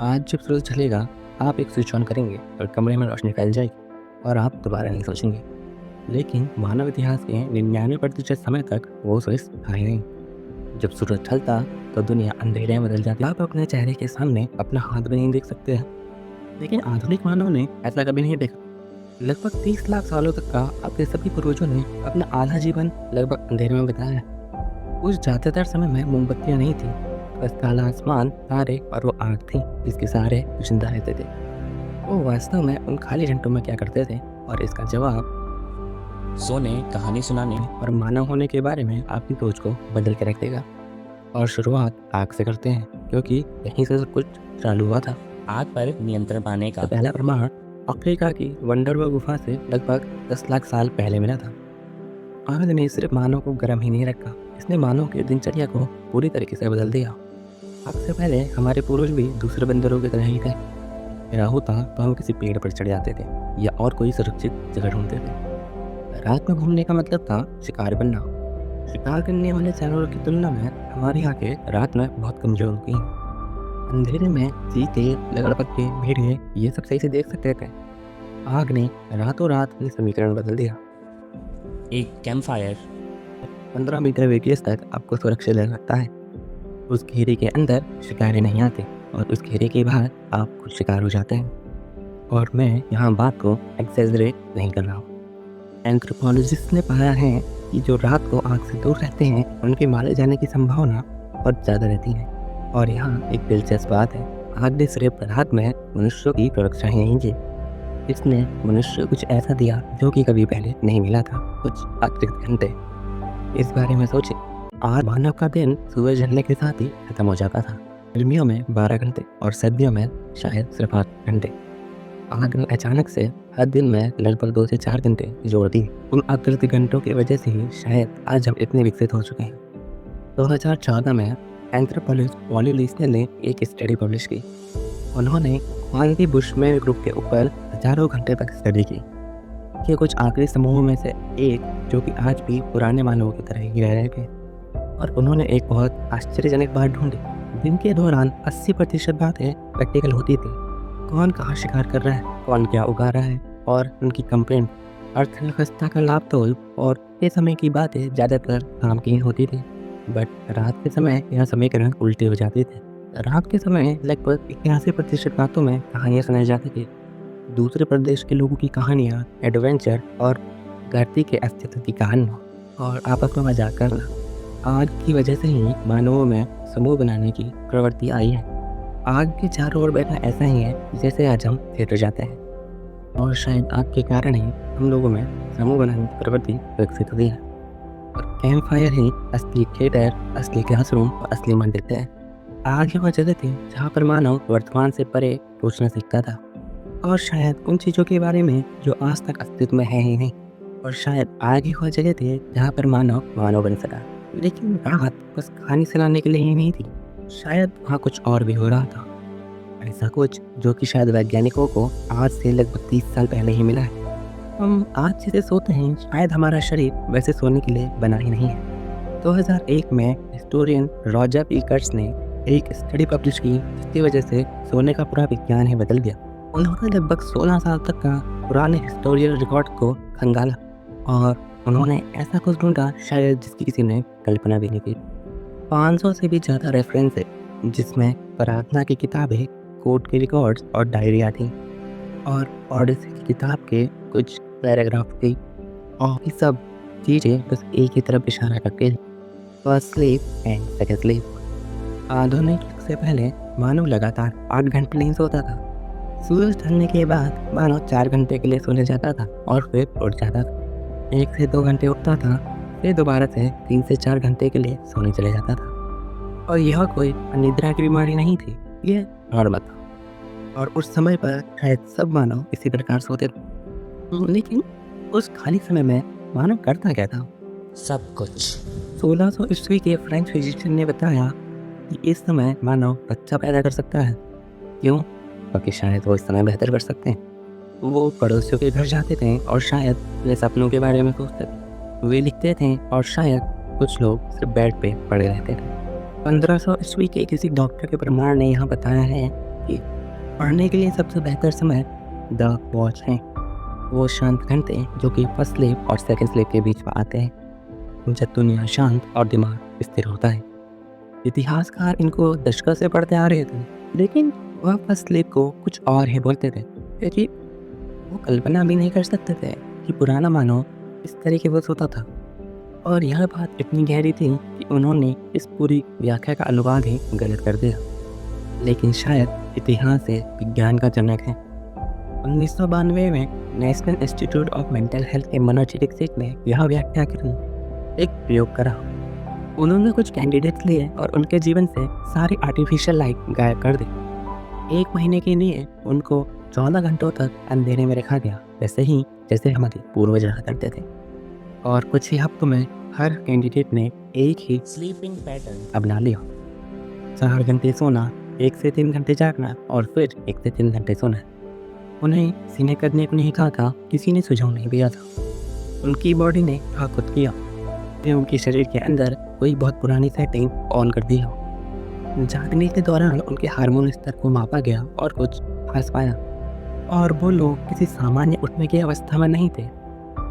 आज जब सूरज ढलेगा, आप एक स्विच ऑन करेंगे और कमरे में रोशनी फैल जाएगी और आप दोबारा नहीं सोचेंगे। लेकिन मानव इतिहास के 99% समय तक वो स्विच था ही नहीं। जब सूरज ढलता तो दुनिया अंधेरे में बदल जाती। आप अपने चेहरे के सामने अपना हाथ भी नहीं देख सकते हैं। लेकिन आधुनिक मानव ने ऐसा कभी नहीं देखा। लगभग 30 लाख सालों तक का आपके सभी पूर्वजों ने अपना आधा जीवन लगभग अंधेरे में बिताया है। उस ज़्यादातर समय में मोमबत्तियाँ नहीं थी, बस काला आसमान, तारे और वो आग थी जिसके सहारे जिंदा रहते थे। वो वास्तव में उन खाली घंटों में क्या करते थे, और इसका जवाब सोने, कहानी सुनाने और मानव होने के बारे में आपकी सोच को बदल के रख देगा। और शुरुआत आग से करते हैं, क्योंकि यहीं से सब कुछ चालू हुआ था। आग पर नियंत्रण पाने का पहला प्रमाण अफ्रीका की वंडरवा गुफा से लगभग 10 लाख साल पहले मिला था। आग ने सिर्फ मानव को गर्म ही नहीं रखा, इसने मानव की दिनचर्या को पूरी तरीके से बदल दिया। आग से पहले हमारे पूर्वज भी दूसरे बंदरों की तरह ही थे। मेरा होता तो हम किसी पेड़ पर चढ़ जाते थे या और कोई सुरक्षित जगह ढूंढते थे। रात में घूमने का मतलब था शिकार बनना। शिकार करने वाले जानवरों की तुलना में हमारी आंखें रात में बहुत कमजोर होती हैं। अंधेरे में चीते, लकड़पक्के, भेड़िए ये सब सही से देख सकते थे। आग ने रातों रात अपने समीकरण बदल दिया। एक कैंप फायर 15 मीटर रेडियस तक आपको सुरक्षित रह सकता है। उस घेरे के अंदर शिकारी नहीं आते और उस घेरे के बाहर आप खुद शिकार हो जाते हैं। और मैं यहाँ बात को एक्सेजरेट नहीं कर रहा हूँ। एंथ्रोपोलॉजिस्ट ने पाया है कि जो रात को आग से दूर रहते हैं उनके मारे जाने की संभावना बहुत ज़्यादा रहती है। और यहाँ एक दिलचस्प बात है, आग ने सिर्फ रात में मनुष्यों की सुरक्षा ही नहीं की, इसने मनुष्य को कुछ ऐसा दिया जो कि कभी पहले नहीं मिला था, कुछ अतिरिक्त घंटे। इस बारे में सोचे, आज मानव का दिन सूरज ढलने के साथ ही खत्म हो जाता था। गर्मियों में 12 घंटे और सर्दियों में शायद सिर्फ 8 घंटे। आग ने अचानक से हर दिन में लगभग 2 से 4 घंटे जोड़ दी। उन अतिरिक्त घंटों की वजह से ही शायद आज हम इतने विकसित हो चुके हैं। 2014 में एंथ्रोपोलॉजिस्ट पॉली लीसनर ने एक स्टडी पब्लिश की। उन्होंने क्वांटी बुशमैन ग्रुप के ऊपर हजारों घंटे तक स्टडी की कि कुछ आखिरी समूहों में से एक जो कि आज भी पुराने मानवों की तरह ही रह रहे थे। और उन्होंने एक बहुत आश्चर्यजनक बात ढूंढी। दिन के दौरान 80% बातें प्रैक्टिकल होती थी। कौन कहाँ शिकार कर रहा है, कौन क्या उगा रहा है, और उनकी कंप्लेंट, अर्थव्यवस्था का लाभ तोल और ये समय की बातें ज़्यादातर काम की होती थी। बट रात के समय यह समीकरण उल्टे हो जाते थे। रात के समय लगभग 81% बातों में कहानियाँ सुनाई जाती थी। दूसरे प्रदेश के लोगों की कहानियाँ, एडवेंचर और धरती के अस्तित्व की कहानियाँ, और आपस में मजाक करना। आग की वजह से ही मानवों में समूह बनाने की प्रवृत्ति आई है। आग के चारों ओर बैठना ऐसा ही है जैसे आज हम थिएटर जाते हैं, और शायद आग के कारण ही हम लोगों में समूह बनाने की प्रवृत्ति विकसित हुई है। और कैंप फायर ही असली थिएटर, असली क्लासरूम और असली मंदिर है। आग वह जगह थी जहाँ पर मानव वर्तमान से परे सोचना सीखता था, और शायद उन चीज़ों के बारे में जो आज तक अस्तित्व में है ही नहीं। और शायद आग ही वह जगह थी जहाँ पर मानव मानव बन सका। लेकिन रात बस कहानी सुनाने के लिए ही नहीं थी, शायद वहाँ कुछ और भी हो रहा था। ऐसा कुछ जो कि शायद वैज्ञानिकों को आज से लगभग 30 साल पहले ही मिला है। हम आज जैसे सोते हैं, शायद हमारा शरीर वैसे सोने के लिए बना ही नहीं है। 2001 में हिस्टोरियन रॉजर पीकर्स ने एक स्टडी पब्लिश की जिसकी वजह से सोने का पूरा विज्ञान ही बदल गया। उन्होंने लगभग 16 साल तक का पुराने हिस्टोरियल रिकॉर्ड को खंगाला और उन्होंने ऐसा कुछ ढूंढा शायद जिसकी किसी ने कल्पना भी नहीं की। 500 से भी ज़्यादा रेफरेंस है, जिसमें प्रार्थना की किताबें, कोर्ट के रिकॉर्ड्स और डायरिया थी, और ओडिसी की किताब के कुछ पैराग्राफ थी। और ये सब चीज़ें बस एक ही तरफ इशारा करके थी, first sleep and second sleep. आधुनिक युग से पहले मानव लगातार 8 घंटे नहीं सोता था। सूरज ढलने के बाद मानव 4 घंटे के लिए सोने जाता था और फिर उठ जाता था। 1 से 2 घंटे उठता था, फिर दोबारा से 3 से 4 घंटे के लिए सोने चले जाता था। और यह कोई अनिद्रा की बीमारी नहीं थी, यह नॉर्मल था। और उस समय पर शायद सब मानव इसी प्रकार सोते थे। लेकिन उस खाली समय में मानव करता क्या था? सब कुछ 1600 ईस्वी के फ्रेंच फिजिशियन ने बताया कि इस समय मानव बच्चा पैदा कर सकता है। क्यों? क्योंकि शायद वो इस समय बेहतर कर सकते हैं। वो पड़ोसियों के घर जाते थे और शायद अपने सपनों के बारे में सोचते थे। वे लिखते थे और शायद कुछ लोग सिर्फ बेड पे पड़े रहते थे। 1500 ईस्वी के किसी डॉक्टर के प्रमाण ने यहाँ बताया है की। पढ़ने के लिए सबसे बेहतर समय द वॉच है। वो शांत घंटे जो कि फर्स्ट स्लीप और सेकंड स्लीप के बीच में आते हैं, जब दुनिया शांत और दिमाग स्थिर होता है। इतिहासकार इनको दशकों से पढ़ते आ रहे थे, लेकिन वह फर्स्ट स्लीप को कुछ और ही बोलते थे, क्योंकि वो कल्पना भी नहीं कर सकते थे कि पुराना मानव इस तरीके से सोता था। और यह बात इतनी गहरी थी कि उन्होंने इस पूरी व्याख्या का अनुवाद ही गलत कर दिया। लेकिन शायद इतिहास से विज्ञान का जनक है। 1992 में national institute of mental health के मनोचिकित्सक ने यह व्याख्या करने एक प्रयोग करा। उन्होंने कुछ कैंडिडेट्स लिए और उनके जीवन से सारी आर्टिफिशियल लाइट गायब कर दी। 1 महीने के लिए उनको 14 घंटों तक अंधेरे में रखा गया, वैसे ही जैसे हमारे पूर्वज रहा करते थे। और कुछ ही हफ्तों में हर कैंडिडेट ने एक ही स्लीपिंग पैटर्न अपना लिया। 4 घंटे सोना, 1 से 3 घंटे जागना और फिर 1 से 3 घंटे सोना। उन्हें सीने करने को नहीं कहा था, किसी ने सुझाव नहीं दिया था। उनकी बॉडी ने खुद किया। फिर उनके शरीर के अंदर कोई बहुत पुरानी सेटिंग ऑन कर दी हो। जागने के दौरान उनके हार्मोन स्तर को मापा गया और कुछ खास पाया। और वो लोग किसी सामान्य उठने की अवस्था में नहीं थे।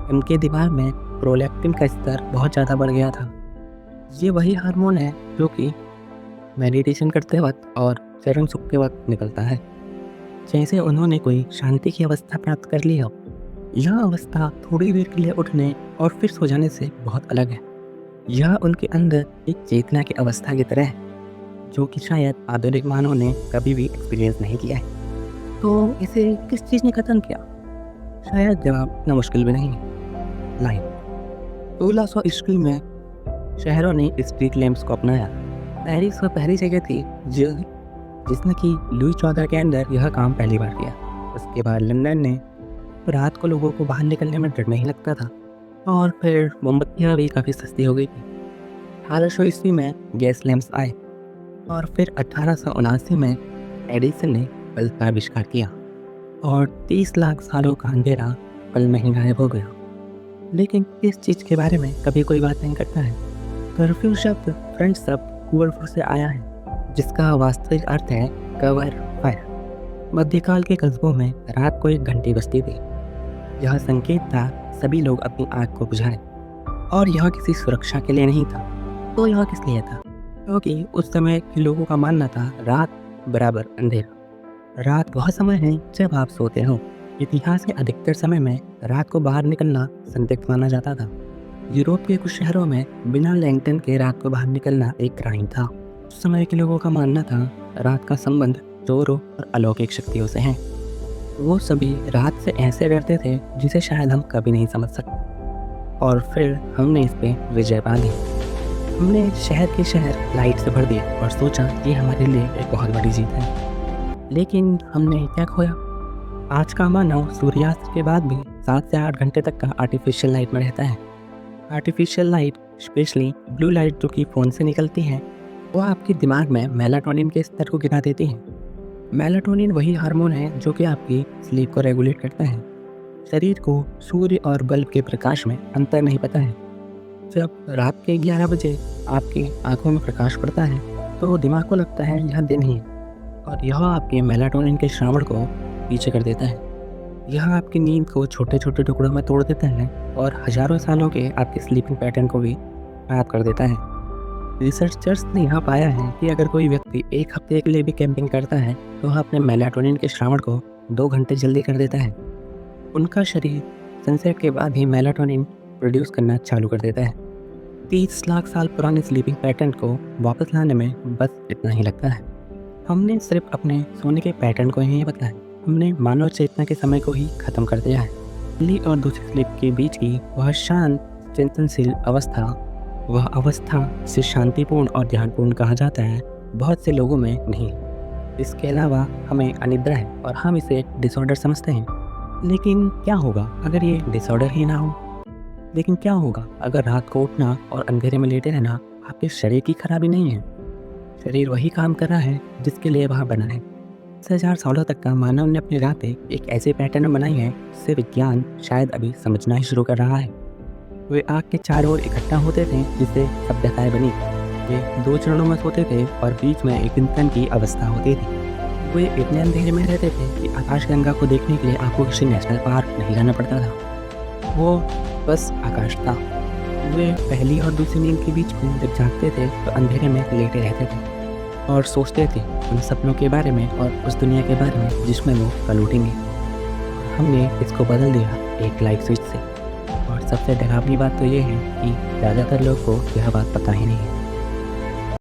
उनके दिमाग में प्रोलैक्टिन का स्तर बहुत ज़्यादा बढ़ गया था। ये वही हार्मोन है जो कि मेडिटेशन करते वक्त और चरम सुख के वक्त निकलता है। जैसे उन्होंने कोई शांति की अवस्था प्राप्त कर ली हो। यह अवस्था थोड़ी देर के लिए उठने और फिर सो जाने से बहुत अलग है। यह उनके अंदर एक चेतना की अवस्था की तरह है, जो कि शायद आधुनिक मानव ने कभी भी एक्सपीरियंस नहीं किया है। तो इसे किस चीज़ ने ख़त्म किया? शायद जवाब इतना मुश्किल भी नहीं है। लाइन 1600 ईस्वी में शहरों ने स्ट्रीट लैंप्स को अपनाया। पेरिस वह पहली जगह थी जिसने कि लुई 14 के अंदर यह काम पहली बार किया। उसके बाद लंदन ने रात को लोगों को बाहर निकलने में डर नहीं लगता था, और फिर मोमबत्तियाँ भी काफ़ी सस्ती हो गई थी। 1800 ईस्वी में गैस लैंप्स आए और फिर 1879 में एडिसन ने बल्ब का आविष्कार किया और 30 लाख सालों का अंधेरा पल में ही गायब हो गया। लेकिन इस चीज़ के बारे में कभी कोई बात नहीं करता है। कर्फ्यू शब्द फ्रेंच शब्द कुवरफू से आया है, जिसका वास्तविक अर्थ है कवर फायर। मध्यकाल के कस्बों में रात को 1 घंटी बजती थी। यह संकेत था सभी लोग अपनी आँख को बुझाएं, और यह किसी सुरक्षा के लिए नहीं था। तो यह किस लिए था? क्योंकि उस समय के लोगों का मानना था रात बराबर अंधेरा। रात वह समय है जब आप सोते हो। इतिहास के अधिकतर समय में रात को बाहर निकलना संदिग्ध माना जाता था। यूरोप के कुछ शहरों में बिना लैंटर्न के रात को बाहर निकलना एक क्राइम था। उस समय के लोगों का मानना था रात का संबंध चोरों और अलौकिक शक्तियों से है। वो सभी रात से ऐसे डरते थे जिसे शायद हम कभी नहीं समझ सकते। और फिर हमने इस पे विजय पा ली। हमने शहर के शहर लाइट से भर दिए और सोचा ये हमारे लिए एक बहुत बड़ी जीत है। लेकिन हमने क्या खोया? आज का मानव सूर्यास्त के बाद भी 7 से 8 घंटे तक का आर्टिफिशियल लाइट में रहता है। Artificial light, specially blue light जो कि फ़ोन से निकलती है, वो आपके दिमाग में मेलाटोनिन के स्तर को गिरा देती है। मेलाटोनिन वही हार्मोन है जो कि आपकी स्लीप को रेगुलेट करता है। शरीर को सूर्य और बल्ब के प्रकाश में अंतर नहीं पता है। जब रात के 11 बजे आपकी आंखों में प्रकाश पड़ता है तो दिमाग को लगता है यह दिन ही है, और यह आपके मेलाटोनिन के श्रावण को पीछे कर देता है। यह आपकी नींद को छोटे छोटे टुकड़ों में तोड़ देता है और हजारों सालों के आपके स्लीपिंग पैटर्न को भी खराब कर देता है। रिसर्चर्स ने यह पाया है कि अगर कोई व्यक्ति 1 हफ्ते के लिए भी कैंपिंग करता है तो वह अपने मेलाटोनिन के श्रावण को 2 घंटे जल्दी कर देता है। उनका शरीर सनसेट के बाद ही मेलाटोनिन प्रोड्यूस करना चालू कर देता है। 30 लाख साल पुराने स्लीपिंग पैटर्न को वापस लाने में बस इतना ही लगता है। हमने सिर्फ अपने सोने के पैटर्न को ही नहीं बदला है, हमने मानव चेतना के समय को ही खत्म कर दिया है। पहली और दूसरी स्लीप के बीच की वह शांत चिंतनशील अवस्था, वह अवस्था जिसे शांतिपूर्ण और ध्यानपूर्ण कहा जाता है, बहुत से लोगों में नहीं। इसके अलावा हमें अनिद्रा है और हम इसे डिसऑर्डर समझते हैं। लेकिन क्या होगा अगर ये डिसऑर्डर ही ना हो? लेकिन क्या होगा अगर रात को उठना और अंधेरे में लेटे रहना आपके शरीर की खराबी नहीं है? शरीर वही काम कर रहा है जिसके लिए वह बना है। 10,000 सालों तक का मानव ने अपनी रातें एक ऐसे पैटर्न में बनाई है जिसे विज्ञान शायद अभी समझना ही शुरू कर रहा है। वे आग के चारों ओर इकट्ठा होते थे जिससे सभ्यताएं बनी। वे 2 चरणों में सोते थे और बीच में एक इंसान की अवस्था होती थी। वे इतने अंधेरे में रहते थे कि आकाशगंगा को देखने के लिए आपको किसी नेशनल पार्क नहीं जाना पड़ता था। वो बस आकाश था। वे पहली और दूसरी नींद के बीच में जब जागते थे तो अंधेरे में लेटे रहते थे और सोचते थे उन सपनों के बारे में और उस दुनिया के बारे में जिसमें वो कल उठेंगे। हमने इसको बदल दिया एक लाइट स्विच से। और सबसे डरावनी बात तो ये है कि ज़्यादातर लोग को यह बात पता ही नहीं है।